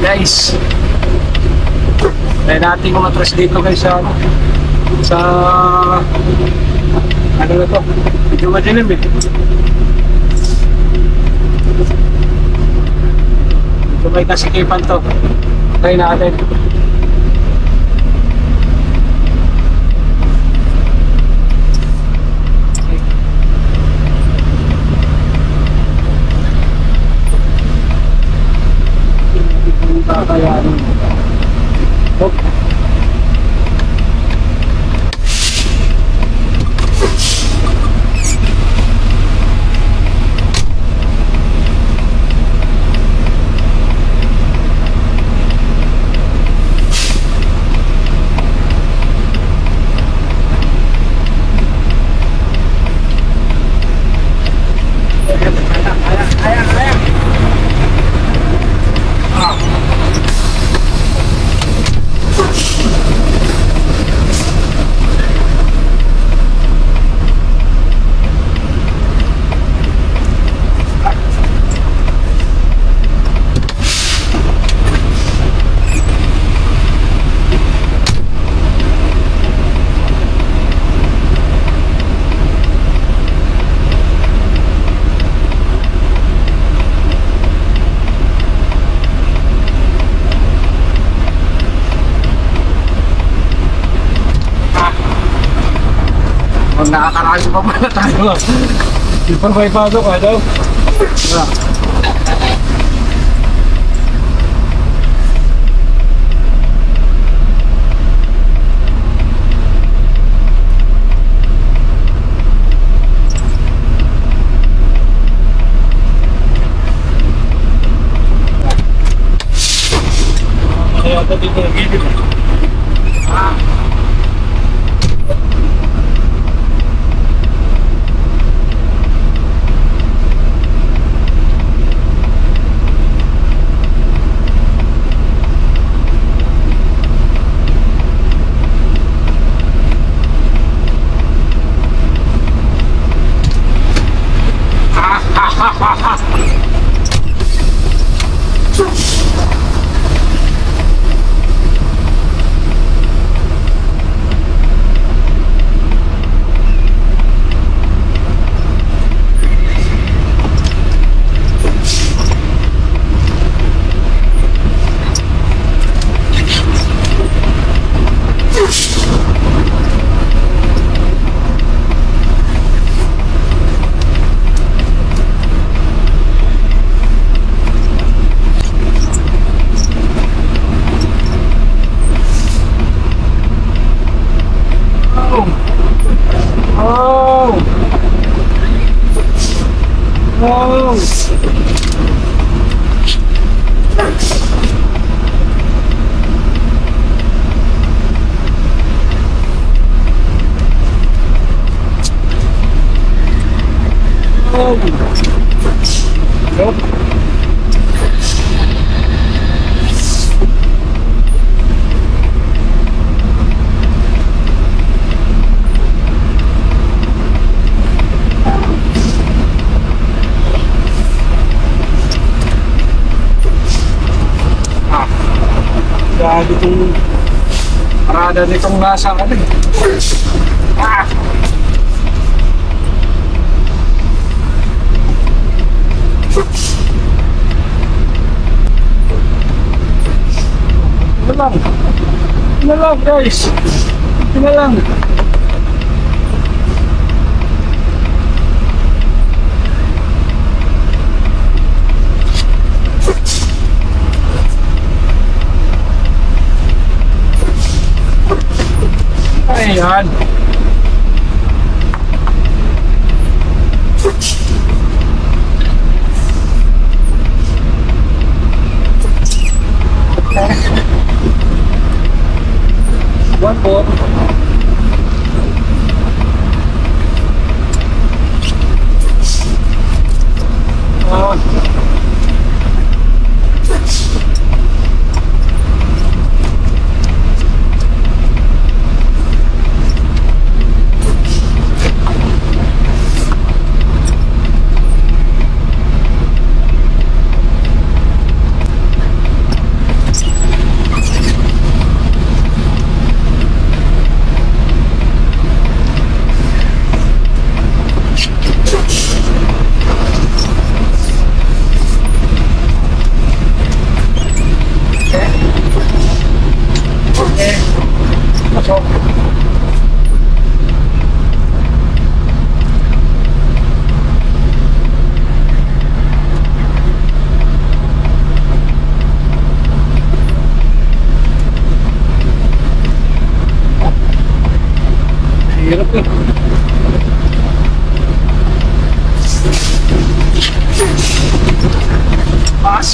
Guys, kaya natin kumatras dito guys sa ano na to, medyo madilim eh. Medyo may kasikipan to. Try natin. Kakayanin. Hop. Nakakarami pa pala tayo. Di pa may pasok ka daw. Kaya ito dito yung video. Grabe itong parada nitong nasa ano eh. Ito na lang guys. Ito na lang. Ayan. One more.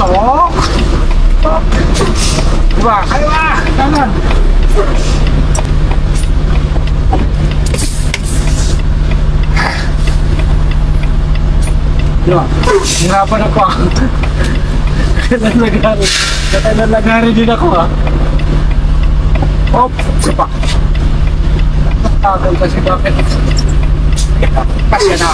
Pasok! Diba? Kaya ba? Kanan! Diba? Hirapan ako ah. Nakalagari din ako ah. Hop! Sipak! Tagal kasi bakit? Pasya na!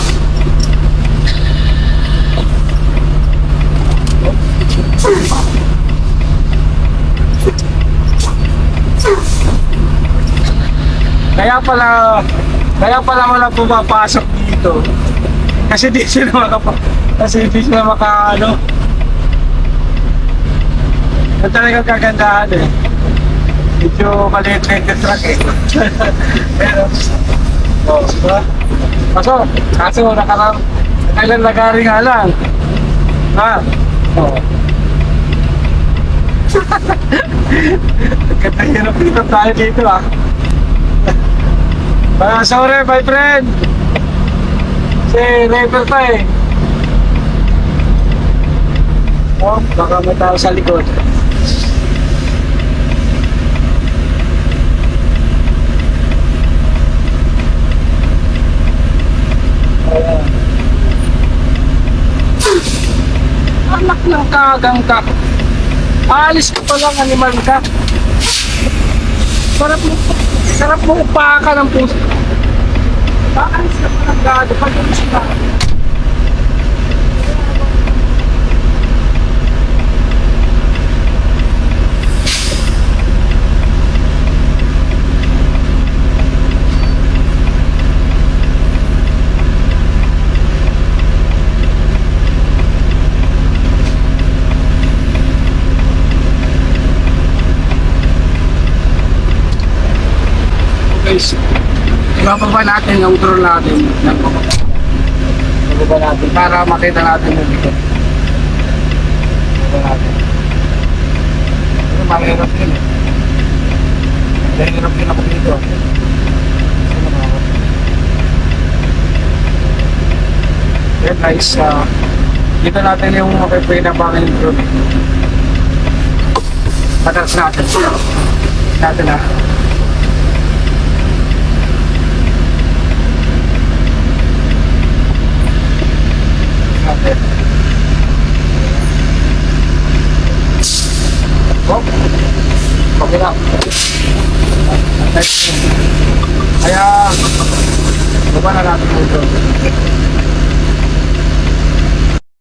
Kaya pala wala pumapasok dito. Kasi di sila maka ano. Yan talagang kagandahan eh. Medyo maliit-liit yung truck eh. Pero, diba? Kaso nakailan lagari nga lang. Ha? Nagkatahirap dito tayo dito ah. Sorry my friend. Si driver pa eh. Baka may tao sa likod. Ayan. Anak ng kagang ka. Alis ka pa lang, animal ka. Sarap mo upakan ng puso. Paalis ka pa lang gado. Pag-ulis ka. Guys, ibababa natin yung drone natin. Ibababa natin para makita natin yung dito. Ibababa natin. Pero mahirap yun eh. Mahirap yun ako dito. Okay guys, dito natin yung makipinabangan yung drone. Patras natin. Natin na. Oh, okay na. Kaya, baba na natin ito.